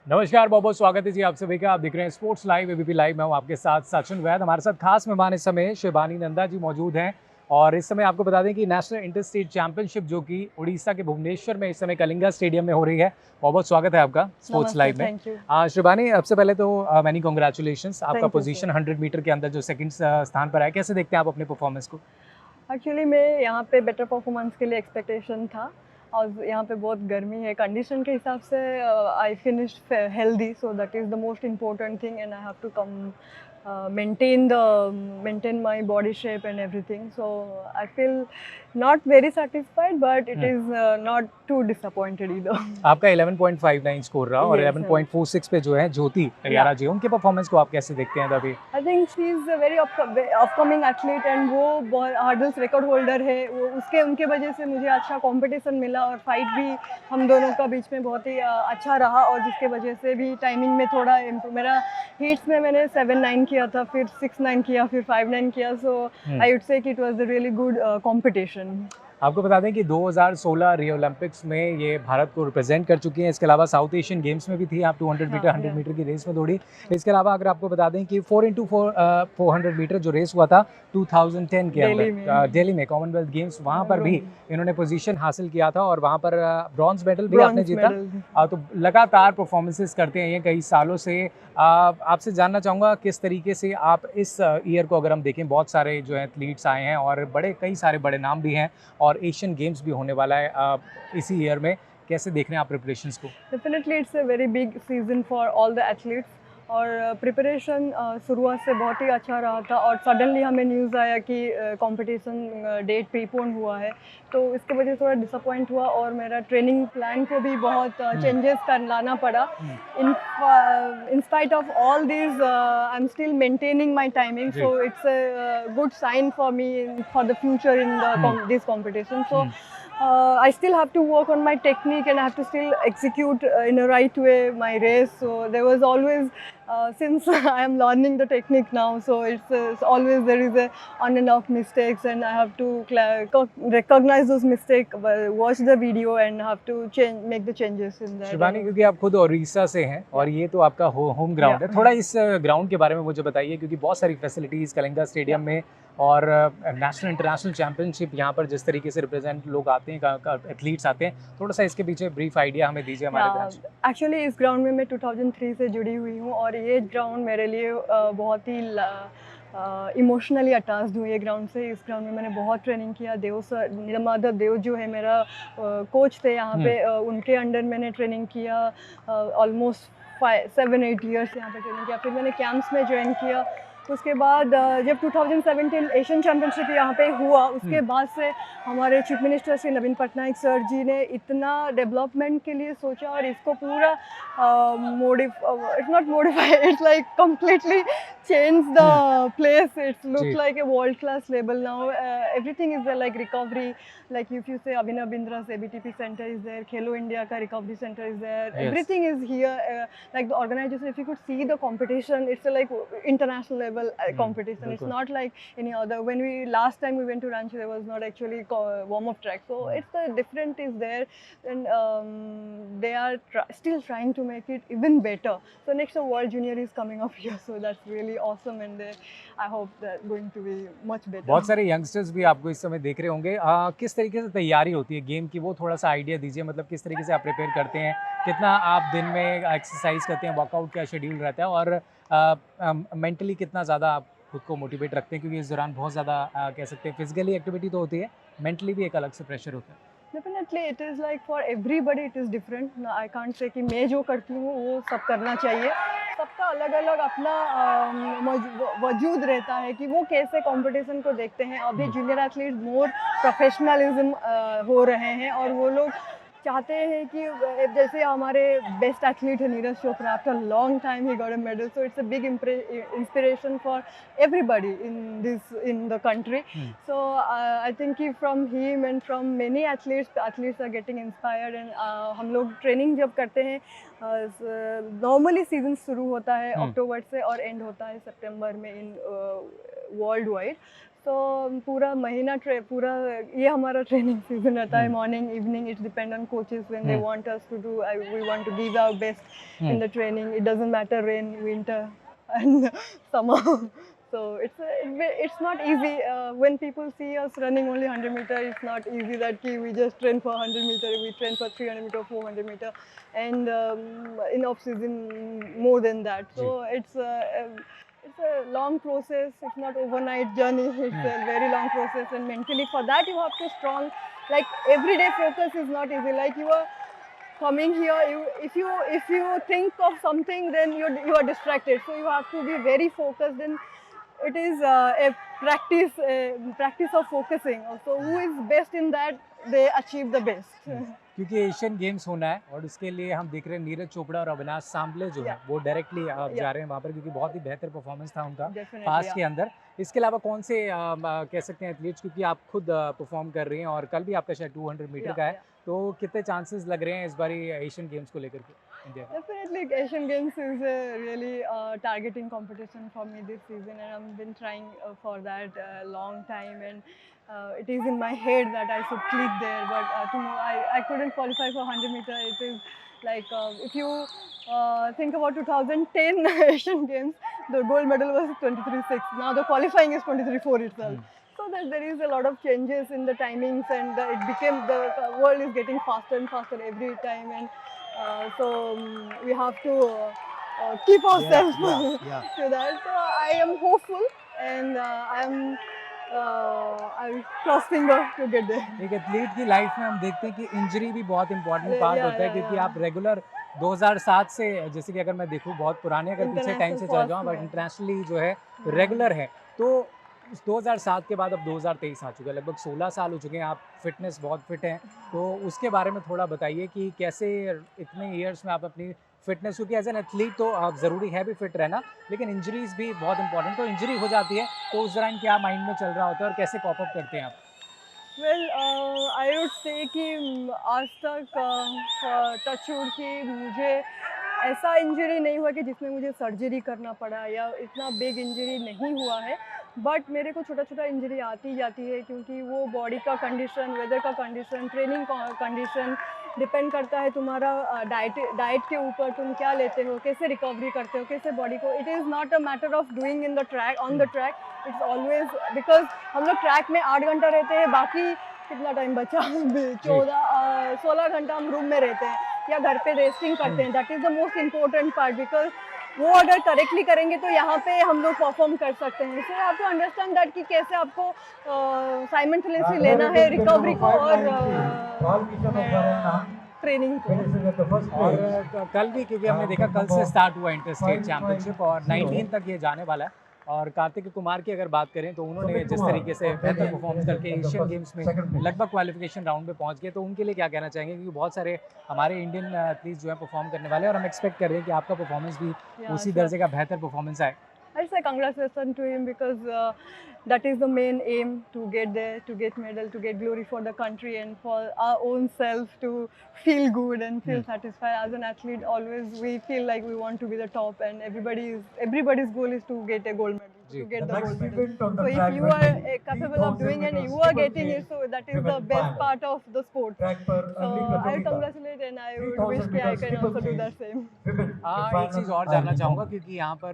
नमस्कार, बहुत बहुत स्वागत है जी आप सभी का। आप देख रहे हैं स्पोर्ट्स लाइव एबीपी लाइव। मैं हूं आपके साथ सचिन वैद। हमारे साथ खास मेहमान इस समय शिवानी नंदा जी मौजूद हैं। और इस समय आपको बता दें कि नेशनल इंटर स्टेट चैंपियनशिप जो कि उड़ीसा के भुवनेश्वर में इस समय कलिंगा स्टेडियम में हो रही है। बहुत बहुत स्वागत है आपका स्पोर्ट्स नमस्ते, लाइव में। Thank you. शिवानी, सबसे पहले तो मैनी कॉन्ग्रेचुलेशंस। आपका thank you position sir. 100 metre के अंदर जो सेकंड स्थान पर है, कैसे देखते हैं आप अपने परफॉर्मेंस को? एक्चुअली मैं यहाँ पे बेटर परफॉर्मेंस के लिए एक्सपेक्टेशन था और यहाँ पे बहुत गर्मी है। कंडीशन के हिसाब से I finished healthy, so that is the most important thing and I have to come maintain my body shape and everything. So I feel not very satisfied, but it is not too disappointed either. आपका 11.59 score रहा और Yes, yes. 11.46 पे जो है ज्योति Yeah. टैयारा जी, उनके performance को आप कैसे देखते हैं अभी? I think she is a very upcoming athlete and वो हर्डल्स रिकॉर्ड होल्डर है। वो उसके उनके वजह से मुझे अच्छा कंपटीशन मिला और फाइट भी हम दोनों का बीच में बहुत ही अच्छा रहा और जिसके वजह से भी टाइमिंग में थोड़ा मेरा हीट्स में मैंने 7-9 किया था, फिर 6-9 किया, फिर 5-9 किया। सो आई वुड से कि it was a really good competition. आपको बता दें कि 2016 रियो ओलंपिक्स में ये भारत को रिप्रेजेंट कर चुकी हैं। इसके अलावा साउथ एशियन गेम्स में भी थी। आप 200 मीटर, 100 मीटर की रेस में दौड़ी। इसके अलावा अगर आपको बता दें कि 4x400 मीटर जो रेस हुआ था 2010 के अंदर दिल्ली में कॉमनवेल्थ गेम्स, वहाँ पर भी इन्होंने पोजीशन हासिल किया था और वहाँ पर ब्रॉन्ज मेडल भी आपने जीता। तो लगातार परफॉर्मेंसेस करते हैं ये कई सालों से। आपसे जानना चाहूँगा किस तरीके से आप इस ईयर को अगर हम देखें, बहुत सारे जो है एथलीट्स आए हैं और कई सारे बड़े नाम भी हैं और एशियन गेम्स भी होने वाला है इसी ईयर में। कैसे देख रहे हैं आप प्रिपरेशंस को? Definitely it's a very big season for all the athletes और प्रिपरेशन शुरुआत से बहुत ही अच्छा रहा था और सडनली हमें न्यूज़ आया कि कंपटीशन डेट प्रीपोन हुआ है, तो इसके वजह से थोड़ा डिसअपॉइंट हुआ और मेरा ट्रेनिंग प्लान को भी बहुत चेंजेस कर लाना पड़ा। In spite of all this I am still maintaining my timing, so it's a good sign for me for the future in this competition. So I still have to work on my technique and I have to still execute in a right way my race. So there was always since I am learning the technique now, so it's always there is a on and off mistakes and I have to recognize those mistakes, watch the video and have to make the changes in that. Shivani, क्योंकि आप खुद उड़ीसा से हैं और ये तो आपका home ground है, थोड़ा इस ग्राउंड के बारे में मुझे बताइए, क्योंकि बहुत सारी फैसिलिटीज़ कलिंगा स्टेडियम में और नेशनल इंटरनेशनल चैंपियनशिप यहाँ पर जिस तरीके से रिप्रेजेंट लोग आते हैं, एथलीट्स आते हैं, थोड़ा सा इसके पीछे ब्रीफ आइडिया हमें दीजिए हमारे ब्रांच। एक्चुअली इस ग्राउंड में मैं 2003 से जुड़ी हुई हूँ और ये ग्राउंड मेरे लिए बहुत ही इमोशनली अटैच्ड हूँ ये ग्राउंड से। इस ग्राउंड में मैंने बहुत ट्रेनिंग किया। देव सर, नीलमाधव देव जो है मेरा कोच थे यहाँ पे, उनके अंडर मैंने ट्रेनिंग किया ऑलमोस्ट 7-8 ईयर्स यहाँ पे ट्रेनिंग किया। फिर मैंने कैंप्स में ज्वाइन किया। उसके बाद जब 2017 एशियन चैम्पियनशिप यहाँ पे हुआ, उसके बाद से हमारे chief minister Shri Naveen Patnaik sir ji ने इतना डेवलपमेंट के लिए सोचा और इसको पूरा it's not modify, it's like completely change the place. It's looks like a world class level now. Everything is there, like recovery, like if you say Abhinav Bindra's ABTP center is there, Khelo India ka recovery center is there, everything is here. Like the organization, if you could see the competition, it's a like international level competition. It's not like any other. When we last time we went to Ranchi, there was not actually warm up track, so it's the different is there and they are still trying to make it even better. So next World Junior is coming up here, so that's really awesome and I hope that going to be much better. बहुत सारे youngsters भी आपको इस समय देख रहे होंगे। किस तरीके से तैयारी होती है गेम की, वो थोड़ा सा आइडिया दीजिए। मतलब किस तरीके से आप प्रिपेयर करते हैं, कितना आप दिन में एक्सरसाइज करते हैं, वर्कआउट क्या शेड्यूल रहता है और मेंटली कितना ज़्यादा आप खुद को मोटिवेट रखते हैं, क्योंकि इस दौरान बहुत ज़्यादा कह सकते हैं फिजिकली एक्टिविटी तो होती है, मेंटली भी एक अलग से प्रेशर होता है। Definitely it is like for everybody it is different. I can't say कि मैं जो करती हूँ वो सब करना चाहिए। सबका अलग अलग अपना वजूद रहता है कि वो कैसे कंपटीशन को देखते हैं। अभी जूनियर एथलीट मोर प्रोफेशनलिज्म हो रहे हैं और वो लोग चाहते हैं कि जैसे हमारे बेस्ट एथलीट है Neeraj Chopra, after long time he got a medal, so it's a big inspiration for everybody in the country. So I think from him and from many athletes are getting inspired and हम लोग training जब करते हैं, normally season शुरू होता है अक्टूबर से और एंड होता है सितंबर में इन वर्ल्ड वाइड. तो पूरा महीना पूरा ये हमारा ट्रेनिंग सीजन रहता है, hmm. Morning evening, it's depend on coaches when they hmm. Want us to do, we want to give our best in the training, it doesn't matter rain winter and summer. So it's not easy when people see us running only 100 meter. It's not easy that we just train for 100 meter, we train for 300 meter, 400 meter, and in off season more than that. So it's a long process. It's not overnight journey. It's a very long process, and mentally for that you have to strong. Like everyday focus is not easy. Like you are coming here, if you think of something, then you are distracted. So you have to be very focused, and it is a practice of focusing. So who is best in that, they achieve the best. क्योंकि Asian games होना है और उसके लिए हम देख रहे हैं नीरज चोपड़ा और अविनाश सांबले जो है वो डायरेक्टली जा रहे हैं वहाँ पर, क्योंकि बहुत ही बेहतर परफॉर्मेंस था उनका पास के अंदर। इसके अलावा कौन से कह सकते हैं एथलीट्स, क्योंकि आप खुद परफॉर्म कर रही हैं और कल भी आपका शायद 200 मीटर का है, तो कितने चांसेस लग रहे हैं इस बारी एशियन गेम्स को लेकर के इंडिया में? Definitely, Asian Games is a really targeting competition for me this season, and I've been trying for that a long time, and it is in my head that I should click there. But tomorrow I couldn't qualify for 100 meter. It is like if you think about 2010 Asian Games, the gold medal was 23.6. Now the qualifying is 23.4 itself. So that there is a lot of changes in the timings, and it became the world is getting faster and faster every time, and so we have to keep ourselves to that. So I am hopeful, and I cross finger to get there. एक athlete की life में हम देखते हैं कि injury भी बहुत important part होता है, क्योंकि आप रेगुलर 2007 से, जैसे कि अगर मैं देखूं बहुत पुराने अगर पीछे टाइम से चल जाऊं, बट इंटरनेशनली जो है रेगुलर है, तो 2007 के बाद अब 2023 आ चुका है, लगभग 16 साल हो चुके हैं, आप फिटनेस बहुत फिट हैं, तो उसके बारे में थोड़ा बताइए कि कैसे इतने ईयर्स में आप अपनी फिटनेस, क्योंकि एज एन एथलीट तो आप ज़रूरी है भी फिट रहना, लेकिन इंजरीज भी बहुत इंपॉर्टेंट, तो इंजरी हो जाती है तो उस दौरान क्या माइंड में चल रहा होता है और कैसे कॉप अप करते हैं आप? Well, I would say कि आज तक टचवुड कि मुझे ऐसा इंजरी नहीं हुआ कि जिसमें मुझे सर्जरी करना पड़ा, या इतना बिग इंजरी नहीं हुआ है, बट मेरे को छोटा छोटा इंजरी आती जाती है, क्योंकि वो बॉडी का कंडीशन, वेदर का कंडीशन, ट्रेनिंग कंडीशन डिपेंड करता है तुम्हारा डाइट के ऊपर, तुम क्या लेते हो, कैसे रिकवरी करते हो, कैसे बॉडी को। It is not a matter of doing in the track, on the track, it's always because हम लोग ट्रैक में 8 घंटा रहते हैं, बाकी कितना टाइम बचा 16 घंटा हम रूम में रहते हैं या घर पे रेस्टिंग करते हैं। That is the most important part, because वो अगर करेक्टली करेंगे तो यहाँ पे हम लोग परफॉर्म कर सकते हैं। सो आप टू अंडरस्टैंड दैट कि कैसे आपको साइमल्टेनियसली लेना है रिकवरी को और ट्रेनिंग को। और कल भी, क्योंकि हमने देखा कल से स्टार्ट हुआ इंटर स्टेट चैंपियनशिप और 19 तक ये जाने वाला है, और कार्तिक कुमार की अगर बात करें तो उन्होंने जिस तरीके से बेहतर परफॉर्मेंस करके एशियन गेम्स में लगभग क्वालिफिकेशन राउंड में पहुंच गए, तो उनके लिए क्या कहना चाहेंगे, क्योंकि बहुत सारे हमारे इंडियन एथलीट्स जो है परफॉर्म करने वाले हैं और हम एक्सपेक्ट कर रहे हैं कि आपका परफॉर्मेंस भी उसी दर्जे का बेहतर परफॉर्मेंस आए। I'd say congratulations to him, because that is the main aim, to get there, to get medal, to get glory for the country, and for our own self to feel good and feel satisfied. As an athlete, always we feel like we want to be the top, and everybody's goal is to get a gold medal, to get the gold medal. So if you are capable of doing it and you are getting it, so that is the best part of the sport. So I congratulate, and I would wish that I can also do the same. एक चीज़ और जानना चाहूँगा, क्योंकि यहाँ पर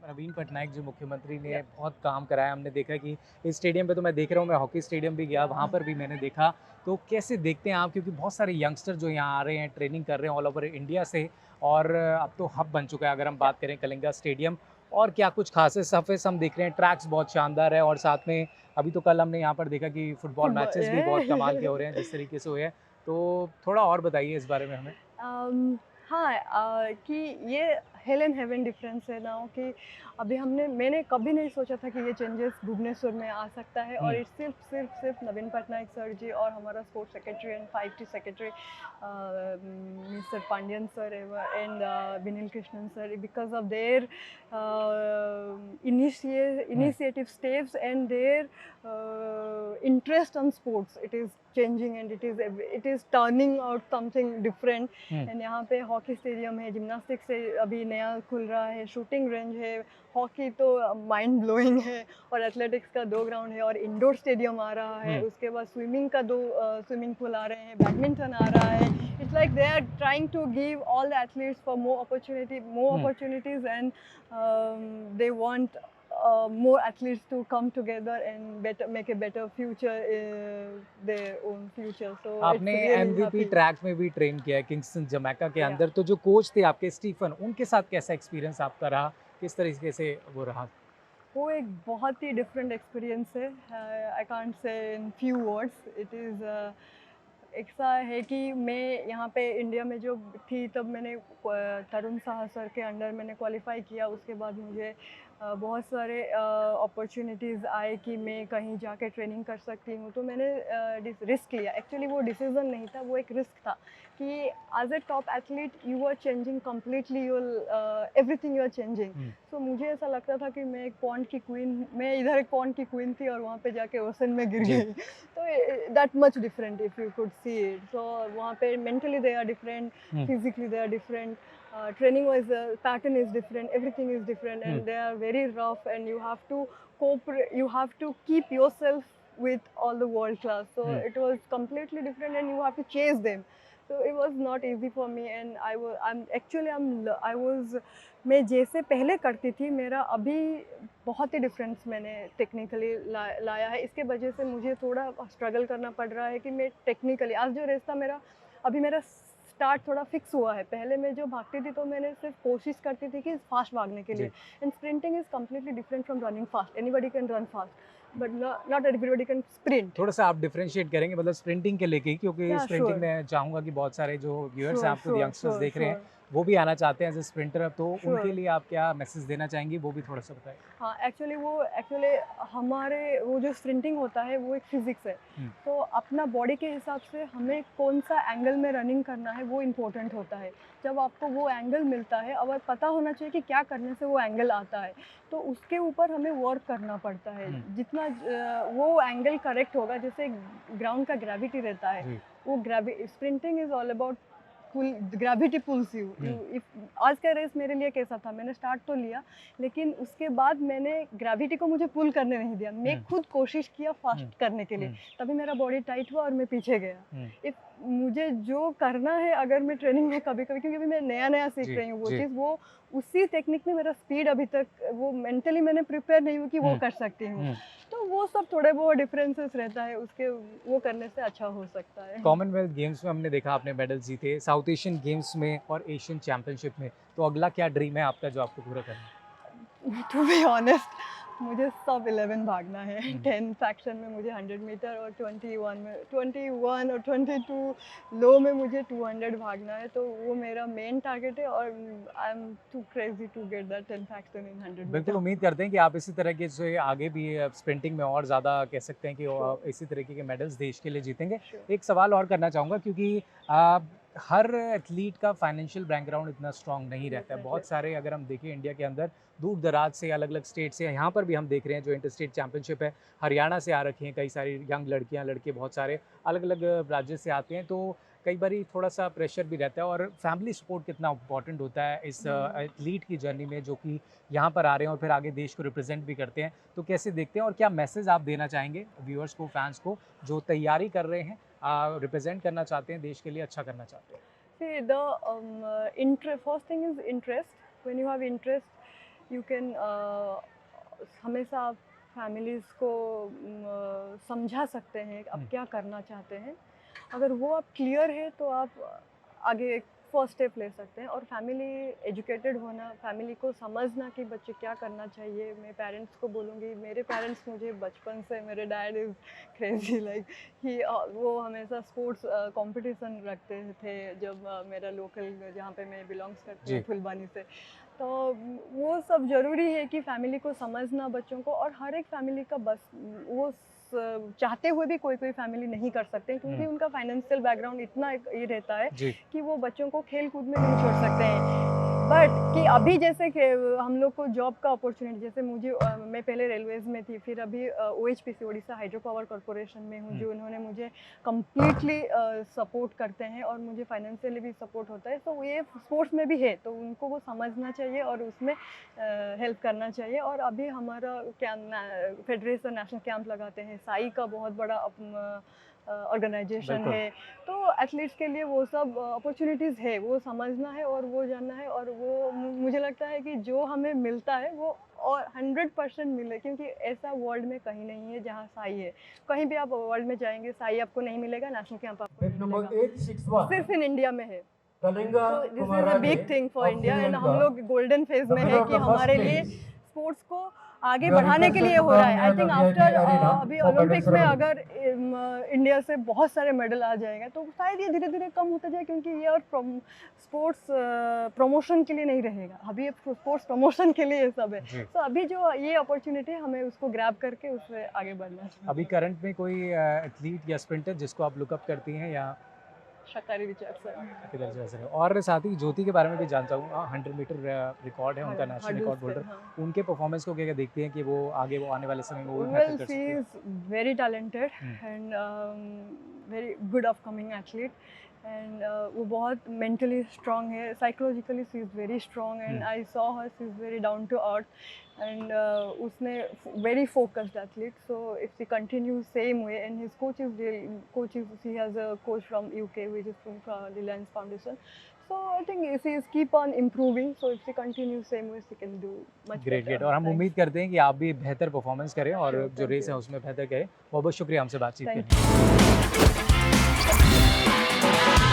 नवीन पटनायक जो मुख्यमंत्री ने बहुत काम कराया, हमने देखा कि इस स्टेडियम पे तो मैं देख रहा हूँ, मैं हॉकी स्टेडियम भी गया, वहाँ पर भी मैंने देखा, तो कैसे देखते हैं आप, क्योंकि बहुत सारे यंगस्टर जो यहाँ आ रहे हैं, ट्रेनिंग कर रहे हैं ऑल ओवर इंडिया से, और अब तो हब बन चुका है अगर हम बात करें कलिंगा स्टेडियम, और क्या कुछ खास सरफेस हम देख रहे हैं, ट्रैक्स बहुत शानदार है, और साथ में अभी तो कल हमने यहाँ पर देखा कि फुटबॉल मैचेस भी बहुत कमाल के हो रहे हैं जिस तरीके से हुए हैं, तो थोड़ा और बताइए इस बारे में हमें। हाँ, कि ये हेल एंड हेवन डिफरेंस है ना, कि अभी मैंने कभी नहीं सोचा था कि ये चेंजेस भुवनेश्वर में आ सकता है, और इट्स सिर्फ नवीन पटनायक सर जी और हमारा sports secretary and 5T secretary mister Pandian sir and Vineel Krishnan sir, because of their initiative steps and their interest on sports, it is changing, and it is turning out something different. And यहाँ पे hockey stadium है, gymnastics से अभी नया खुल रहा है, shooting range है, हॉकी तो माइंड ब्लोइंग है, और एथलेटिक्स का 2 ग्राउंड है, और इंडोर स्टेडियम आ रहा है, उसके बाद स्विमिंग का 2 स्विमिंग पूल आ रहे हैं, बैडमिंटन आ रहा है. It's like they are trying to give all the athletes for more opportunities, and they want more athletes to come together and make a better future, their own future. So आपने it's really MVP happy. Track में भी train किया है Kingston Jamaica के Yeah. अंदर, तो जो coach थे आपके स्टीफन, उनके साथ कैसा एक्सपीरियंस आपका रहा, किस तरीके से वो रहा? वो एक बहुत ही डिफरेंट एक्सपीरियंस है. I can't say in few words. It is ऐसा है कि मैं यहाँ पे इंडिया में जो थी तब मैंने तरुण साहा सर के अंडर मैंने क्वालिफाई किया. उसके बाद मुझे बहुत सारे अपॉर्चुनिटीज़ आए कि मैं कहीं जाके ट्रेनिंग कर सकती हूँ, तो मैंने रिस्क लिया. एक्चुअली वो डिसीज़न नहीं था, वो एक रिस्क था कि as a top athlete you are changing completely your everything, you are changing. So मुझे ऐसा लगता था कि मैं एक पॉन्ड की क्वीन, मैं इधर एक पॉन्ड की क्वीन थी और वहाँ पे जाके ओशन में गिर गई. तो that much different if you could see it. So वहाँ पे mentally they are different, physically they are different, training wise pattern is different, everything is different, and they are very rough, and you have to cooperate, you have to keep yourself with all the world class. So it was completely different, and you have to chase them. So it was not easy for me, and I was मैं जैसे पहले करती थी, मेरा अभी बहुत ही difference मैंने technically लाया है. इसके वजह से मुझे थोड़ा स्ट्रगल करना पड़ रहा है कि मैं टेक्निकली, आज जो रेस था मेरा, अभी मेरा स्टार्ट थोड़ा फिक्स हुआ है. पहले मैं जो भागती थी तो मैंने सिर्फ कोशिश करती थी कि फास्ट भागने के लिए. And sprinting is completely different from running fast. Anybody can run fast but not everybody can sprint. थोड़ा सा आप डिफरेंशिएट करेंगे मतलब स्प्रिंटिंग के लेके, क्योंकि स्प्रिंटिंग में चाहूंगा कि बहुत सारे जो व्यूअर्स हैं, आपको यंगस्टर्स देख रहे हैं, वो भी आना चाहते हैं एज ए स्प्रिंटर, तो उनके लिए आप क्या मैसेज देना चाहेंगी, वो भी थोड़ा सा बताएं. हाँ, एक्चुअली हमारे वो जो स्प्रिंटिंग होता है वो एक फिजिक्स है. तो अपना बॉडी के हिसाब से हमें कौन सा एंगल में रनिंग करना है वो इम्पोर्टेंट होता है. जब आपको वो एंगल मिलता है, और पता होना चाहिए कि क्या करने से वो एंगल आता है, तो उसके ऊपर हमें वर्क करना पड़ता है. जितना वो एंगल करेक्ट होगा, जैसे ग्राउंड का ग्रेविटी रहता है, वो sprinting is all about gravity pools you. आज का रेस मेरे लिए कैसा था, मैंने स्टार्ट तो लिया, लेकिन उसके बाद मैंने ग्रेविटी को मुझे पुल करने नहीं दिया. मैं खुद कोशिश किया फास्ट करने के लिए, तभी मेरा बॉडी टाइट हुआ और मैं पीछे गया. इफ मुझे जो करना है, अगर मैं ट्रेनिंग में कभी कभी, क्योंकि अभी मैं नया सीख रही हूँ वो चीज़, वो उसी टेक्निक में मेरा स्पीड अभी तक, वो मेंटली मैंने प्रिपेयर नहीं हूँ कि वो कर सकती हूँ. तो वो सब थोड़े बहुत डिफरेंसेस रहता है, उसके वो करने से अच्छा हो सकता है. कॉमनवेल्थ गेम्स में हमने देखा आपने मेडल जीते, साउथ एशियन गेम्स में और एशियन चैंपियनशिप में, तो अगला क्या ड्रीम है आपका जो आपको पूरा करना है? टू बी ऑनेस्ट, मुझे सब 11 भागना है. 10 फैक्शन में मुझे 100 मीटर, और 21 और 22 लो में मुझे 200 भागना है. तो वो मेरा मेन टारगेट है, और I am too crazy to get that 10 faction in 100 metre. बिल्कुल उम्मीद करते हैं कि आप इसी तरह के से आगे भी स्प्रिंटिंग में और ज़्यादा कह सकते हैं कि इसी तरीके के मेडल्स देश के लिए जीतेंगे. एक सवाल और करना चाहूँगा, क्योंकि हर एथलीट का फाइनेंशियल बैकग्राउंड इतना स्ट्रांग नहीं रहता है. बहुत सारे, अगर हम देखें इंडिया के अंदर, दूर दराज से, अलग अलग स्टेट से, यहाँ पर भी हम देख रहे हैं जो इंटर स्टेट चैंपियनशिप है, हरियाणा से आ रखी हैं कई सारी यंग लड़कियाँ लड़के, बहुत सारे अलग अलग राज्य से आते हैं. तो कई बार थोड़ा सा प्रेशर भी रहता है, और फैमिली सपोर्ट कितना इंपॉर्टेंट होता है इस एथलीट की जर्नी में, जो कि यहाँ पर आ रहे हैं और फिर आगे देश को रिप्रेजेंट भी करते हैं. तो कैसे देखते हैं, और क्या मैसेज आप देना चाहेंगे व्यूअर्स को, फैंस को, जो तैयारी कर रहे हैं, रिप्रेजेंट करना चाहते हैं देश के लिए, अच्छा करना चाहते हैं? See, the first thing is interest. When you have interest, you can हमेशा आप फैमिलीज़ को समझा सकते हैं आप क्या करना चाहते हैं. अगर वो आप क्लियर है तो आप आगे एक फर्स्ट स्टेप ले सकते हैं. और फैमिली एजुकेटेड होना, फैमिली को समझना कि बच्चे क्या करना चाहिए. मैं पेरेंट्स को बोलूँगी, मेरे पेरेंट्स मुझे बचपन से, मेरे dad is crazy like he, वो हमेशा स्पोर्ट्स कंपटीशन रखते थे जब मेरा लोकल, जहाँ पे मैं बिलोंग्स करती हूँ, फुलबानी से. तो वो सब ज़रूरी है कि फैमिली को समझना बच्चों को. और हर एक फैमिली का बस वो चाहते हुए भी कोई फैमिली नहीं कर सकते, क्योंकि उनका फाइनेंशियल बैकग्राउंड इतना ये रहता है कि वो बच्चों को खेल कूद में नहीं छोड़ सकते हैं. बट कि अभी जैसे कि हम लोग को जॉब का अपॉर्चुनिटी, जैसे मुझे मैं पहले रेलवेज़ में थी, फिर अभी OHPC Odisha hydro power corporation में हूँ, जो इन्होंने मुझे कम्प्लीटली सपोर्ट करते हैं और मुझे फाइनेंशियली भी सपोर्ट होता है। तो ये स्पोर्ट्स में भी है, तो उनको वो समझना चाहिए और उसमें हेल्प करना चाहिए। और अभी हमारा कैंप फेडरेशन नेशनल कैंप लगाते हैं, साई का बहुत बड़ा ऑर्गेनाइजेशन है, तो एथलीट्स के लिए वो सब अपॉर्चुनिटीज़ है, वो समझना है और वो जानना है। और वो मुझे लगता है कि जो हमें मिलता है वो और 100% मिले, क्योंकि ऐसा वर्ल्ड में कहीं नहीं है जहाँ साई है। कहीं भी आप वर्ल्ड में जाएंगे साई आपको नहीं मिलेगा, नेशनल कैंप आपको नहीं मिलेगा, सिर्फ इन इंडिया में है। तो this is a big thing for India and हम लोग गोल्डन फेज में है कि हमारे लिए स्पोर्ट्स को आगे बढ़ाने के लिए हो रहा है। आई थिंक आफ्टर अभी ओलंपिक्स में अगर इंडिया से बहुत सारे मेडल आ जाएंगे तो शायद ये धीरे धीरे कम होता जाए, क्योंकि ये और स्पोर्ट्स प्रमोशन के लिए नहीं रहेगा, अभी स्पोर्ट्स प्रमोशन के लिए सब है। तो अभी जो ये अपॉर्चुनिटी है हमें उसको ग्रैब करके उससे आगे बढ़ना चाहिए। अभी करंट में कोई एथलीट या स्प्रिंटर जिसको आप लुकअप करती हैं या शकारी विचार सर किधर जा सके? और साथ ही ज्योति के बारे में भी जान चाहूँगा, 100 मीटर रिकॉर्ड है उनका, नेशनल रिकॉर्ड होल्डर, उनके परफॉर्मेंस को क्या देखते हैं कि वो आगे वो आने वाले समय में वो बेहतर कर सकते हैं? She is very talented and very good upcoming athlete and वो बहुत मेंटली स्ट्रॉन्ग है, psychologically she is very strong and I saw her, she is very down to earth and उसने very focused athlete. So if she continue same way and his coach is he has a coach from UK which is from Reliance Foundation. So I think if he is keep on improving, so if he continue same way she can do much great better. और हम उम्मीद करते हैं कि आप भी बेहतर performance करें और Sure, जो thank रेस है you. उसमें बेहतर करें। बहुत बहुत शुक्रिया हमसे बातचीत Thank करने के लिए।